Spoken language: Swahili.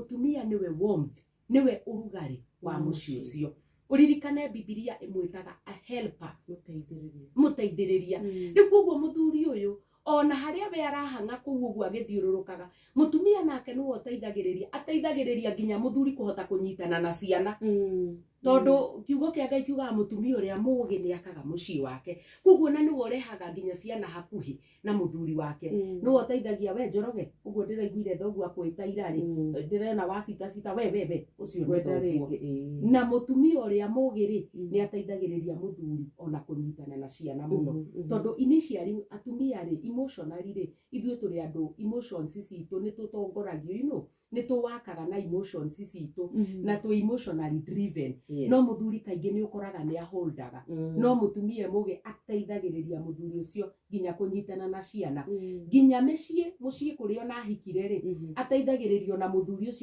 mutumia niwe warmth niwe urugari wa muciĩ ũcio uririkane Biblia imwitaga a helper muteithĩrĩria rĩu koguo muthuri uyu ona haria we arahanga kũu ũguo agĩthiũrũrũkaga mutumia nake nĩwe ateithagĩrĩria nginya muthuri kuhota kunyitana na ciana tondu kiugo kia Ngai kiugaga mutumia uria mũũgĩ nĩ akaga muciĩ wake koguo na nĩwe ũrehaga nginya ciana hakuhi na muthuri wake nĩwe ũteithagia we Njoroge ũguo ndĩraiguire thoguo akwĩta irarĩ ndĩrena wacita we ũcio nĩ na mutumia uria mũũgĩ nĩ ateithagĩrĩria muthuri ona kunyitana na ciana mũno tondu initially atumia emotionally ithuĩ tũrĩ andũ emotions citũ nĩ tũtongoragio nĩ tũwakaga na emotions citũ na tũ emotionally driven no muthuri kaingĩ nĩ ũkoraga nĩ aholdaga no mutumia mũũgĩ ateithagĩrĩria muthuri ũcio nginya kunyitana na ciana nginya mũciĩ kũrĩa ona hikire ateithagĩrĩrio na muthuri ũcio